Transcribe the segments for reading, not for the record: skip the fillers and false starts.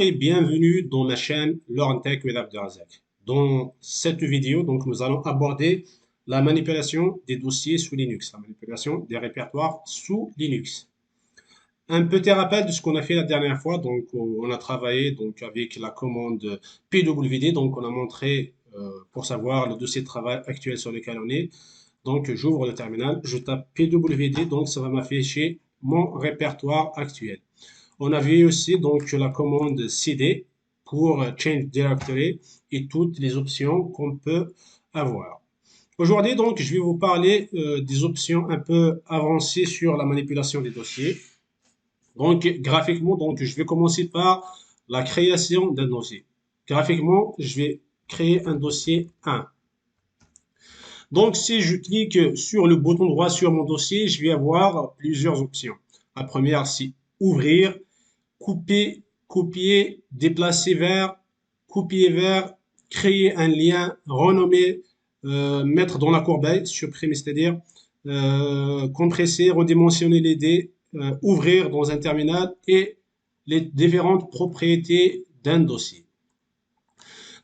Bonjour et bienvenue dans la chaîne Learn Tech with Abdelrazak. Dans cette vidéo, nous allons aborder la manipulation des dossiers sous Linux, la manipulation des répertoires sous Linux. Un petit rappel de ce qu'on a fait la dernière fois. On a travaillé avec la commande pwd. On a montré pour savoir le dossier de travail actuel sur lequel on est. J'ouvre le terminal, je tape pwd, ça va m'afficher mon répertoire actuel. On a vu aussi la commande cd pour change directory et toutes les options qu'on peut avoir. Aujourd'hui, je vais vous parler des options un peu avancées sur la manipulation des dossiers. Graphiquement, je vais commencer par la création d'un dossier. Graphiquement, je vais créer un dossier 1. Si je clique sur le bouton droit sur mon dossier, je vais avoir plusieurs options. La première, c'est ouvrir, couper, copier, déplacer vers, copier vers, créer un lien, renommer, mettre dans la corbeille, supprimer, c'est-à-dire compresser, redimensionner les dés, ouvrir dans un terminal et les différentes propriétés d'un dossier.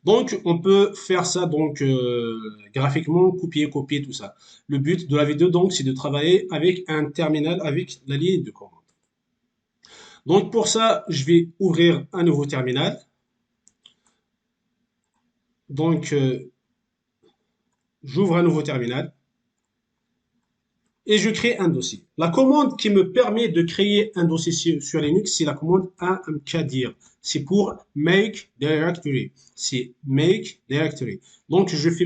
On peut faire ça graphiquement, copier, copier, tout ça. Le but de la vidéo, c'est de travailler avec un terminal, avec la ligne de commande. Pour ça, je vais ouvrir un nouveau terminal. J'ouvre un nouveau terminal et je crée un dossier. La commande qui me permet de créer un dossier sur Linux, c'est la commande mkdir. C'est pour make directory. C'est make directory. Je fais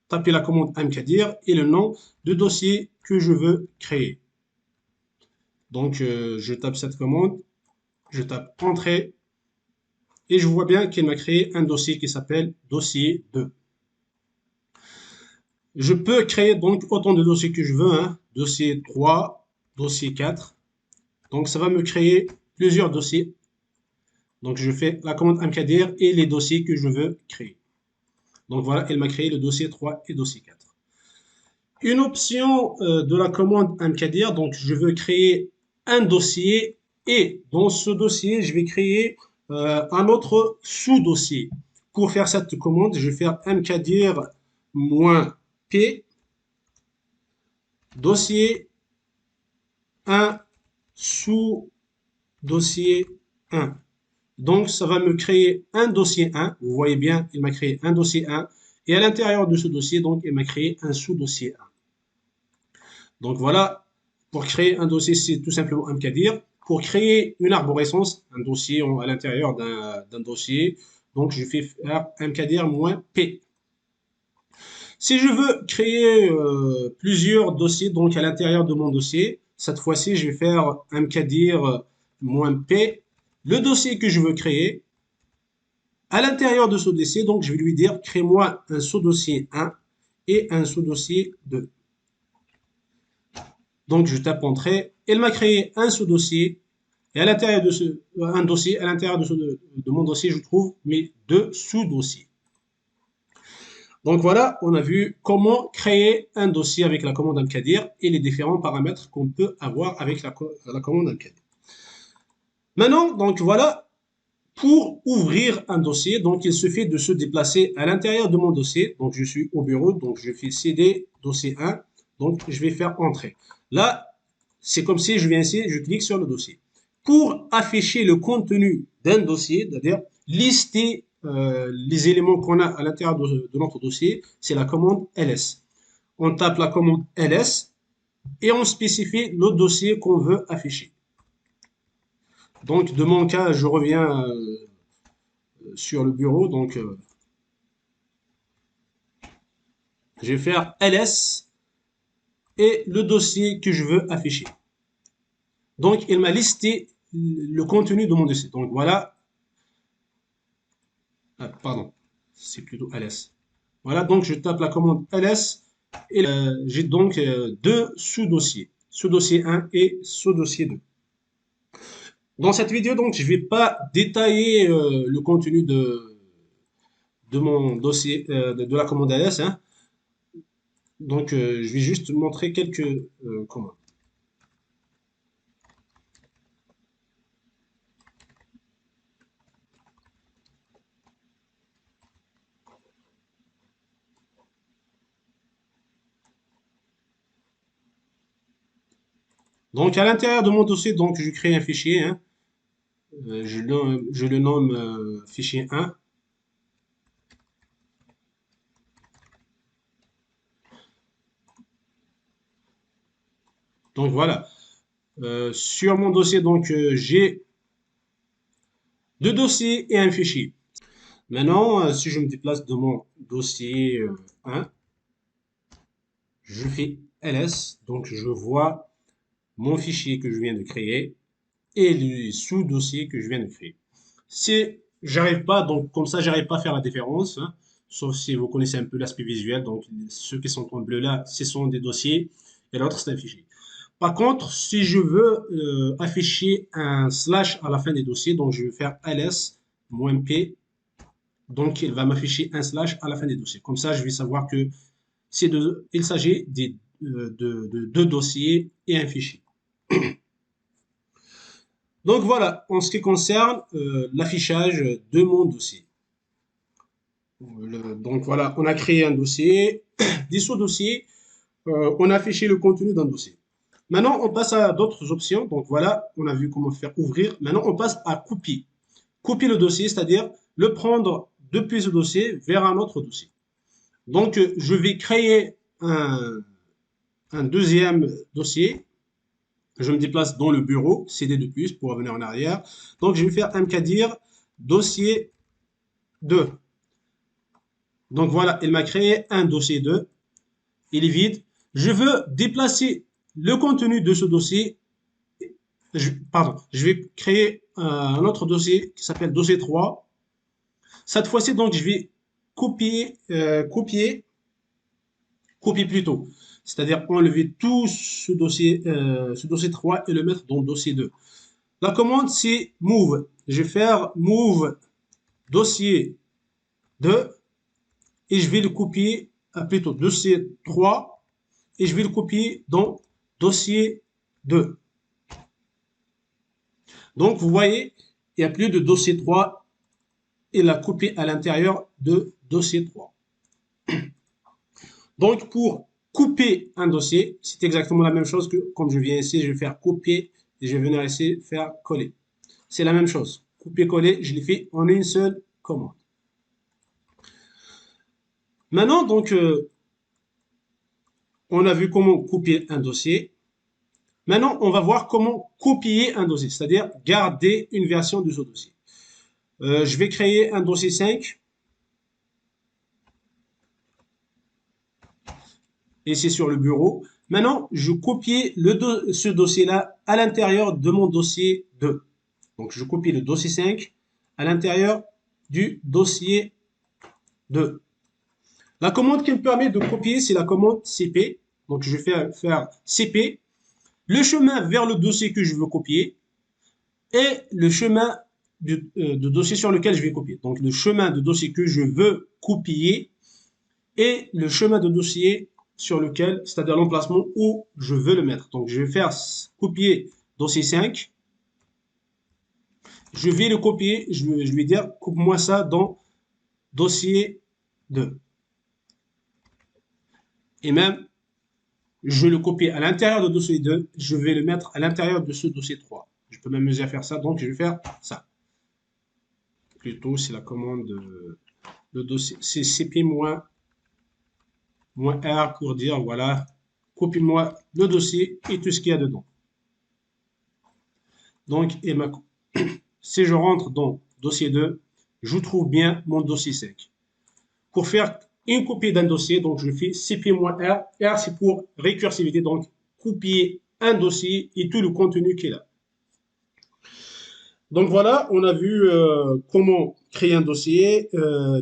taper la commande mkdir et le nom de dossier que je veux créer. Je tape cette commande, je tape entrée et je vois bien qu'il m'a créé un dossier qui s'appelle dossier 2. Je peux créer autant de dossiers que je veux, hein. Dossier 3, dossier 4. Ça va me créer plusieurs dossiers. Je fais la commande mkdir et les dossiers que je veux créer. Voilà, elle m'a créé le dossier 3 et dossier 4. Une option de la commande mkdir, je veux créer un dossier et dans ce dossier, je vais créer un autre sous-dossier. Pour faire cette commande, je vais faire mkdir -p dossier 1 sous dossier 1. Ça va me créer un dossier 1. Vous voyez bien, il m'a créé un dossier 1. Et à l'intérieur de ce dossier, il m'a créé un sous-dossier 1. Voilà, pour créer un dossier, c'est tout simplement mkdir. Pour créer une arborescence, un dossier à l'intérieur d'un dossier, je fais faire mkdir -p. Si je veux créer plusieurs dossiers à l'intérieur de mon dossier, cette fois-ci, je vais faire mkdir -p, le dossier que je veux créer. À l'intérieur de ce dossier, je vais lui dire crée-moi un sous-dossier 1 et un sous-dossier 2. Je tape entrée. Elle m'a créé un sous-dossier et à l'intérieur de mon dossier, je trouve mes deux sous-dossiers. Voilà, on a vu comment créer un dossier avec la commande mkdir et les différents paramètres qu'on peut avoir avec la commande mkdir. Maintenant, voilà, pour ouvrir un dossier, il suffit de se déplacer à l'intérieur de mon dossier. Je suis au bureau, je fais cd dossier 1, je vais faire entrer. Là, c'est comme si je viens ici, je clique sur le dossier. Pour afficher le contenu d'un dossier, c'est-à-dire lister les éléments qu'on a à l'intérieur de notre dossier, c'est la commande ls. On tape la commande ls et on spécifie le dossier qu'on veut afficher. De mon cas, je reviens sur le bureau, je vais faire ls et le dossier que je veux afficher. Il m'a listé le contenu de mon dossier. Voilà. Ah, pardon, c'est plutôt ls. Voilà, je tape la commande ls et j'ai deux sous-dossiers. Sous-dossier 1 et sous-dossier 2. Dans cette vidéo, je ne vais pas détailler le contenu de mon dossier, de la commande ls. Hein. Je vais juste montrer quelques commandes. Donc, à l'intérieur de mon dossier, donc, je crée un fichier, hein. Je le nomme fichier 1. Donc, voilà. Sur mon dossier, donc, j'ai deux dossiers et un fichier. Maintenant, si je me déplace de mon dossier 1, je fais ls, donc je vois mon fichier que je viens de créer et le sous-dossier que je viens de créer. Si j'arrive pas, donc comme ça, j'arrive pas à faire la différence, hein, sauf si vous connaissez un peu l'aspect visuel. Donc, ceux qui sont en bleu là, ce sont des dossiers et l'autre, c'est un fichier. Par contre, si je veux afficher un slash à la fin des dossiers, donc je vais faire ls-p, donc il va m'afficher un slash à la fin des dossiers. Comme ça, je vais savoir que il s'agit de deux dossiers et un fichier. Donc voilà, en ce qui concerne l'affichage de mon dossier. Donc voilà, on a créé un dossier, des sous-dossiers, on a affiché le contenu d'un dossier. Maintenant, on passe à d'autres options. Donc voilà, on a vu comment faire ouvrir. Maintenant, on passe à copier. Copier le dossier, c'est-à-dire le prendre depuis ce dossier vers un autre dossier. Donc, je vais créer un deuxième dossier. Je me déplace dans le bureau, CD de plus pour revenir en arrière. Donc, je vais faire mkdir dossier 2. Donc voilà, il m'a créé un dossier 2. Il est vide. Je veux déplacer le contenu de ce dossier. Pardon, je vais créer un autre dossier qui s'appelle dossier 3. Cette fois-ci, donc, je vais copier plutôt. C'est-à-dire enlever tout ce dossier 3 et le mettre dans le dossier 2. La commande, c'est move. Je vais faire move dossier 2 et je vais le copier, plutôt dossier 3 et je vais le copier dans dossier 2. Donc, vous voyez, il n'y a plus de dossier 3 et la copié à l'intérieur de dossier 3. Donc, pour couper un dossier, c'est exactement la même chose que comme je viens ici, je vais faire copier et je vais venir ici faire coller. C'est la même chose. Copier-coller, je l'ai fait en une seule commande. Maintenant, donc, on a vu comment copier un dossier. Maintenant, on va voir comment copier un dossier, c'est-à-dire garder une version de ce dossier. Je vais créer un dossier 5. Et c'est sur le bureau. Maintenant, je copie ce dossier-là à l'intérieur de mon dossier 2. Donc, je copie le dossier 5 à l'intérieur du dossier 2. La commande qui me permet de copier, c'est la commande CP. Donc, je vais faire CP, le chemin vers le dossier que je veux copier et le chemin de dossier sur lequel je vais copier. Donc, le chemin de dossier que je veux copier et le chemin de dossier sur lequel, c'est-à-dire l'emplacement où je veux le mettre. Donc, je vais faire copier dossier 5. Je vais le copier, je vais dire, coupe-moi ça dans dossier 2. Et même, je le copie à l'intérieur de dossier 2, je vais le mettre à l'intérieur de ce dossier 3. Je peux m'amuser à faire ça, donc je vais faire ça. Plutôt, c'est la commande de dossier, c'est cp-R pour dire, voilà, copie-moi le dossier et tout ce qu'il y a dedans. Donc, si je rentre dans dossier 2, je trouve bien mon dossier 5. Pour faire une copie d'un dossier, donc je fais cp-R. R, c'est pour récursivité, donc copier un dossier et tout le contenu qui est là. Donc voilà, on a vu comment créer un dossier,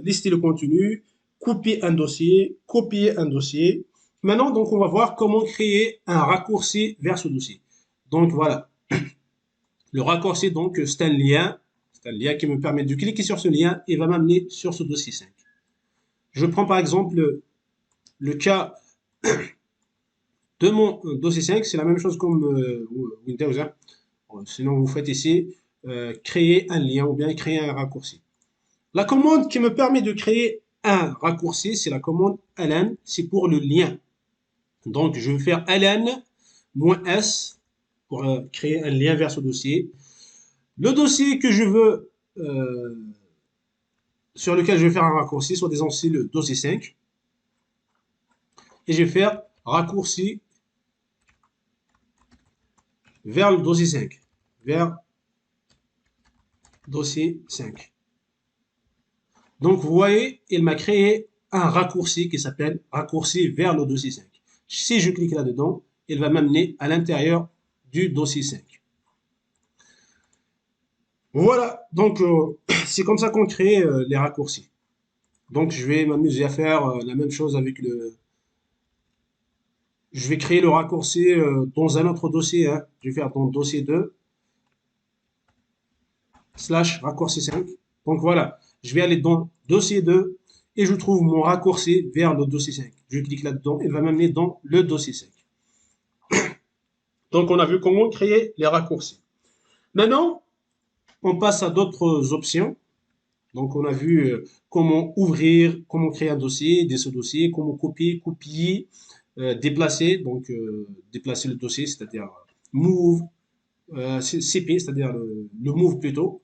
lister le contenu, copier un dossier, copier un dossier. Maintenant, donc, on va voir comment créer un raccourci vers ce dossier. Donc voilà, le raccourci, donc, c'est un lien qui me permet de cliquer sur ce lien et va m'amener sur ce dossier 5. Je prends par exemple le cas de mon dossier 5, c'est la même chose comme Windows. Hein. Sinon, vous faites ici créer un lien ou bien créer un raccourci. La commande qui me permet de créer un raccourci, c'est la commande ln, c'est pour le lien. Donc, je vais faire ln -s pour créer un lien vers ce dossier. Le dossier que je veux, sur lequel je vais faire un raccourci, soit disant c'est le dossier 5. Et je vais faire raccourci vers le dossier 5. Vers dossier 5. Donc, vous voyez, il m'a créé un raccourci qui s'appelle raccourci vers le dossier 5. Si je clique là-dedans, il va m'amener à l'intérieur du dossier 5. Voilà, donc c'est comme ça qu'on crée les raccourcis. Donc, je vais m'amuser à faire la même chose avec le... Je vais créer le raccourci dans un autre dossier. Hein. Je vais faire dans dossier 2, slash raccourci 5. Donc voilà, je vais aller dans dossier 2 et je trouve mon raccourci vers le dossier 5. Je clique là-dedans, il va m'amener dans le dossier 5. Donc on a vu comment créer les raccourcis. Maintenant, on passe à d'autres options. Donc on a vu comment ouvrir, comment créer un dossier, des sous-dossiers, comment copier, déplacer, donc déplacer le dossier, c'est-à-dire move, CP, c'est-à-dire le move plutôt.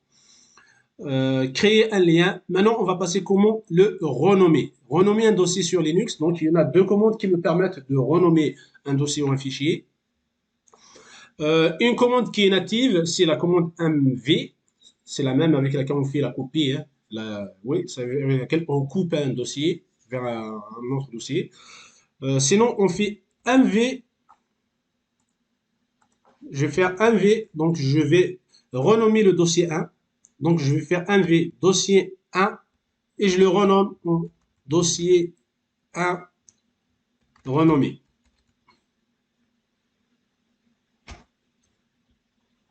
Créer un lien. Maintenant, on va passer comment le renommer. Renommer un dossier sur Linux. Donc, il y en a deux commandes qui me permettent de renommer un dossier ou un fichier. Une commande qui est native, c'est la commande mv. C'est la même avec laquelle on fait la copie. Hein. Oui, c'est avec laquelle on coupe un dossier vers un autre dossier. Sinon, on fait mv. Je vais faire mv. Donc, je vais renommer le dossier 1. Donc, je vais faire mv dossier 1 et je le renomme en dossier 1 renommé.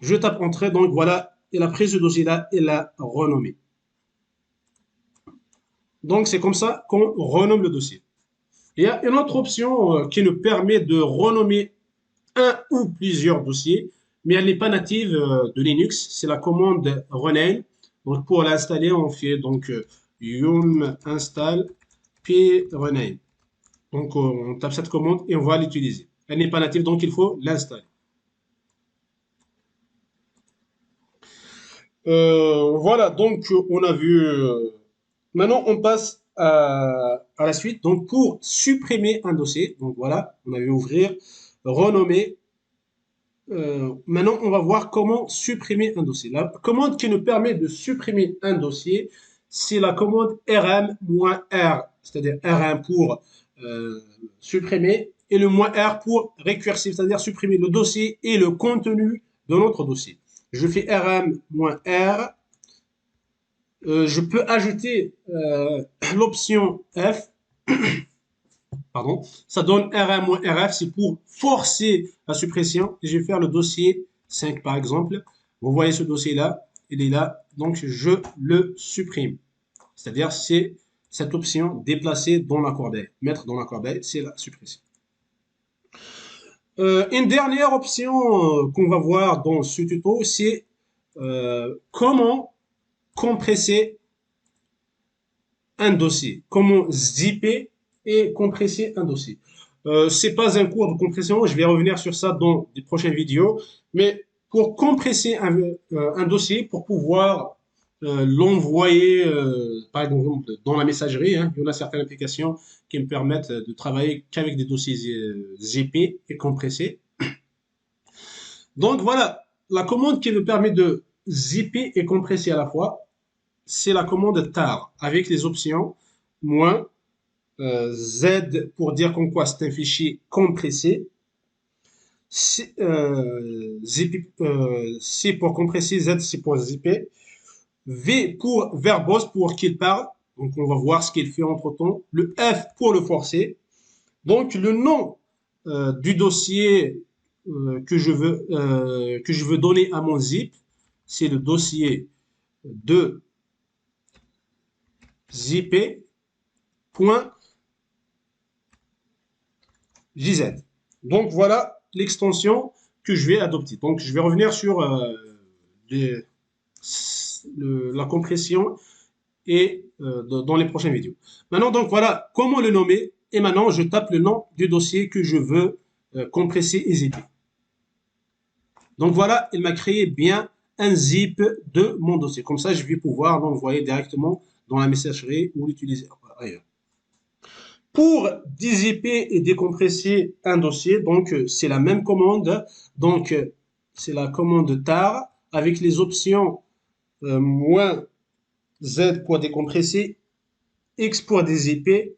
Je tape entrée, donc voilà, il a pris ce dossier-là et l'a renommé. Donc, c'est comme ça qu'on renomme le dossier. Il y a une autre option qui nous permet de renommer un ou plusieurs dossiers, mais elle n'est pas native de Linux. C'est la commande rename. Donc, pour l'installer, on fait donc yum install p-rename. Donc, on tape cette commande et on va l'utiliser. Elle n'est pas native, donc il faut l'installer. Voilà, donc on a vu. Maintenant, on passe à la suite. Donc, pour supprimer un dossier, donc voilà, on a vu ouvrir, renommer. Maintenant, on va voir comment supprimer un dossier. La commande qui nous permet de supprimer un dossier, c'est la commande rm-r, c'est-à-dire rm pour supprimer et le "-r" pour récursif, c'est-à-dire supprimer le dossier et le contenu de notre dossier. Je fais rm-r. Je peux ajouter l'option F. Pardon. Ça donne rm-rf, c'est pour forcer la suppression. Et je vais faire le dossier 5 par exemple. Vous voyez ce dossier-là, il est là, donc je le supprime. C'est-à-dire c'est cette option déplacer dans la corbeille. Mettre dans la corbeille, c'est la suppression. Une dernière option qu'on va voir dans ce tuto, c'est comment compresser un dossier, comment zipper et compresser un dossier. C'est pas un cours de compression, je vais revenir sur ça dans des prochaines vidéos, mais pour compresser un dossier, pour pouvoir l'envoyer, par exemple, dans la messagerie, hein, il y en a certaines applications qui me permettent de travailler qu'avec des dossiers zippés et compressés. Donc voilà, la commande qui me permet de zipper et compresser à la fois, c'est la commande tar avec les options moins Z pour dire qu'en quoi c'est un fichier compressé, C pour compresser, Z c'est pour zipper, V pour verbose pour qu'il parle, donc on va voir ce qu'il fait entre temps, le F pour le forcer, donc le nom du dossier que je veux donner à mon zip, c'est le dossier de zip.jz. Donc voilà l'extension que je vais adopter. Donc je vais revenir sur la compression et dans les prochaines vidéos. Maintenant, donc voilà comment le nommer. Et maintenant, je tape le nom du dossier que je veux compresser et zipper. Donc voilà, il m'a créé bien un zip de mon dossier. Comme ça, je vais pouvoir l'envoyer directement dans la messagerie ou l'utiliser ailleurs. Pour dézipper et décompresser un dossier, donc c'est la même commande. Donc c'est la commande tar avec les options moins Z pour décompresser, X pour dézipper,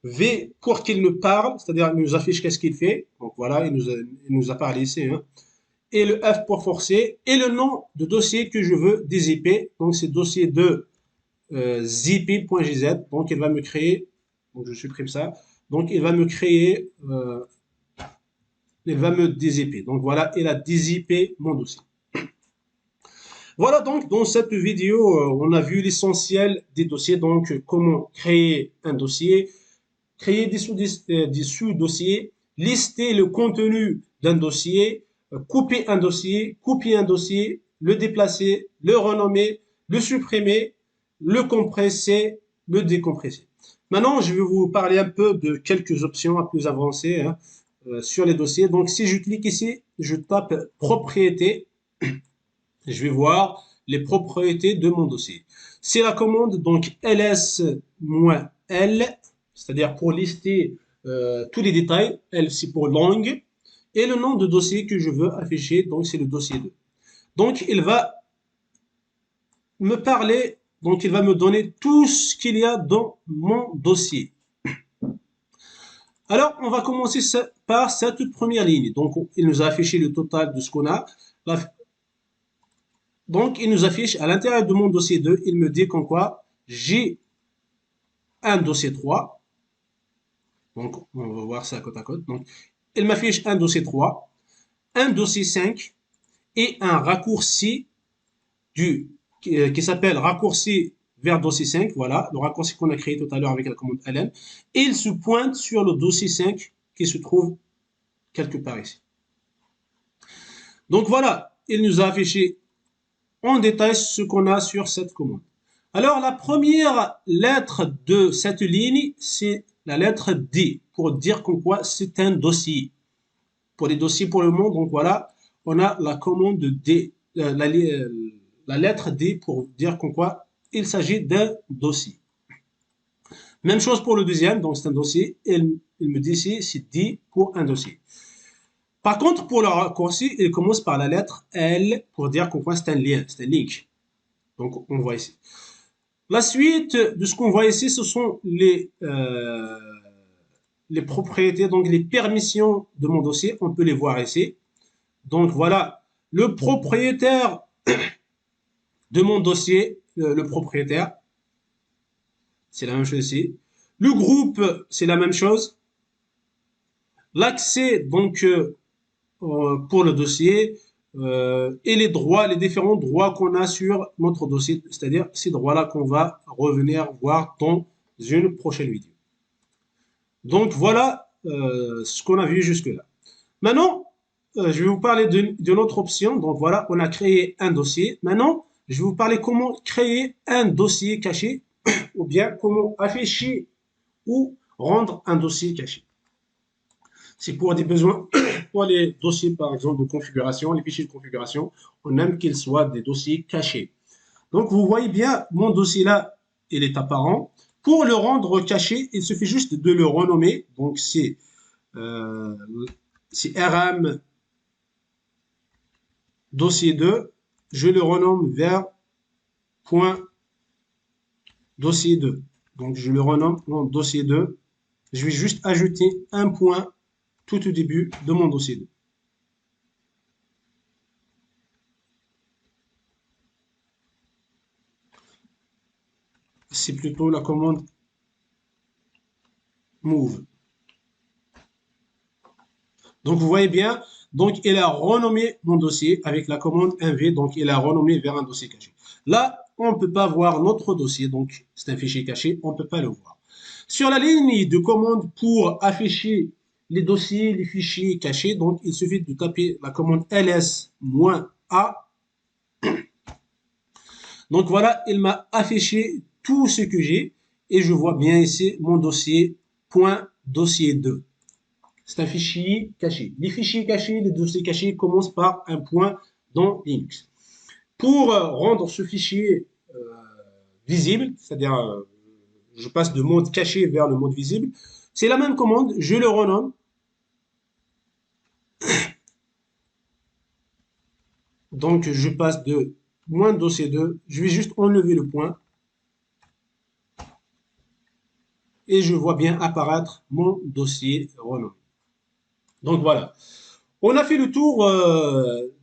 V pour qu'il me parle, c'est-à-dire il nous affiche qu'est-ce qu'il fait. Donc voilà, il nous a parlé ici. Hein. Et le F pour forcer et le nom de dossier que je veux dézipper. Donc c'est dossier de zippy.gz. Donc il va me créer, donc je supprime ça. Donc il va me créer, il va me dézipper. Donc voilà, il a dézippé mon dossier. Voilà donc dans cette vidéo, on a vu l'essentiel des dossiers. Donc comment créer un dossier, créer des sous-dossiers, lister le contenu d'un dossier, couper un dossier, copier un dossier, le déplacer, le renommer, le supprimer, le compresser, le décompresser. Maintenant, je vais vous parler un peu de quelques options plus avancées hein, sur les dossiers. Donc, si je clique ici, je tape propriété, je vais voir les propriétés de mon dossier. C'est la commande donc ls-l, c'est-à-dire pour lister tous les détails. L, c'est pour langue. Et le nom de dossier que je veux afficher, donc c'est le dossier 2. Donc, il va me parler, donc il va me donner tout ce qu'il y a dans mon dossier. Alors, on va commencer par cette première ligne. Donc, il nous a affiché le total de ce qu'on a. Donc, il nous affiche à l'intérieur de mon dossier 2, il me dit qu'en quoi j'ai un dossier 3. Donc, on va voir ça côte à côte. Donc, il m'affiche un dossier 3, un dossier 5 et un raccourci qui s'appelle raccourci vers dossier 5. Voilà, le raccourci qu'on a créé tout à l'heure avec la commande ln. Et il se pointe sur le dossier 5 qui se trouve quelque part ici. Donc voilà, il nous a affiché en détail ce qu'on a sur cette commande. Alors, la première lettre de cette ligne, c'est la lettre D, pour dire qu'en quoi c'est un dossier. Pour les dossiers pour le moment, donc voilà, on a la commande D, la lettre D pour dire qu'en quoi il s'agit d'un dossier. Même chose pour le deuxième, donc c'est un dossier, il me dit ici, c'est D pour un dossier. Par contre, pour le raccourci, il commence par la lettre L pour dire qu'en quoi c'est un lien, c'est un link. Donc, on voit ici. La suite de ce qu'on voit ici, ce sont les propriétés, donc les permissions de mon dossier. On peut les voir ici. Donc voilà, le propriétaire de mon dossier, le propriétaire, c'est la même chose ici. Le groupe, c'est la même chose. L'accès, donc, pour le dossier et les droits, les différents droits qu'on a sur notre dossier, c'est-à-dire ces droits-là qu'on va revenir voir dans une prochaine vidéo. Donc voilà ce qu'on a vu jusque-là. Maintenant, je vais vous parler d'une autre option. Donc voilà, on a créé un dossier. Maintenant, je vais vous parler comment créer un dossier caché ou bien comment afficher ou rendre un dossier caché. C'est pour des besoins, pour les dossiers par exemple de configuration, les fichiers de configuration, on aime qu'ils soient des dossiers cachés. Donc vous voyez bien, mon dossier là, il est apparent. Pour le rendre caché, il suffit juste de le renommer. Donc c'est RM dossier 2. Je le renomme vers point dossier 2. Donc je le renomme en dossier 2. Je vais juste ajouter un point tout au début de mon dossier 2. C'est plutôt la commande move. Donc vous voyez bien, donc il a renommé mon dossier avec la commande NV, donc il a renommé vers un dossier caché. Là, on ne peut pas voir notre dossier, donc c'est un fichier caché, on ne peut pas le voir. Sur la ligne de commande pour afficher les dossiers, les fichiers cachés, donc il suffit de taper la commande ls-a. Donc voilà, il m'a affiché tout ce que j'ai et je vois bien ici mon dossier .dossier 2. C'est un fichier caché. Les fichiers cachés, les dossiers cachés commencent par un point dans Linux. Pour rendre ce fichier visible, c'est-à-dire je passe de mode caché vers le mode visible, c'est la même commande, je le renomme. Donc je passe de moins dossier 2, je vais juste enlever le point et je vois bien apparaître mon dossier renommé. Donc voilà. On a fait le tour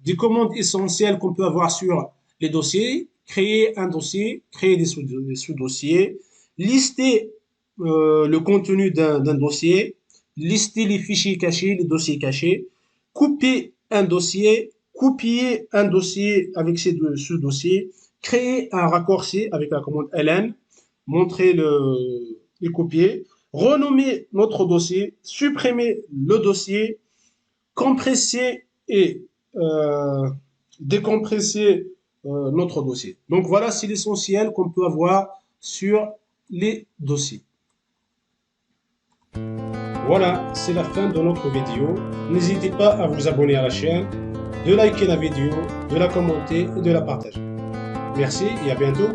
des commandes essentielles qu'on peut avoir sur les dossiers. Créer un dossier, créer des sous-dossiers, lister le contenu d'un dossier, lister les fichiers cachés, les dossiers cachés, couper un dossier, copier un dossier avec ces deux sous-dossiers, créer un raccourci avec la commande ln, montrer et copier, renommer notre dossier, supprimer le dossier, compresser et décompresser notre dossier. Donc voilà, c'est l'essentiel qu'on peut avoir sur les dossiers. Voilà, c'est la fin de notre vidéo. N'hésitez pas à vous abonner à la chaîne, de liker la vidéo, de la commenter et de la partager. Merci et à bientôt.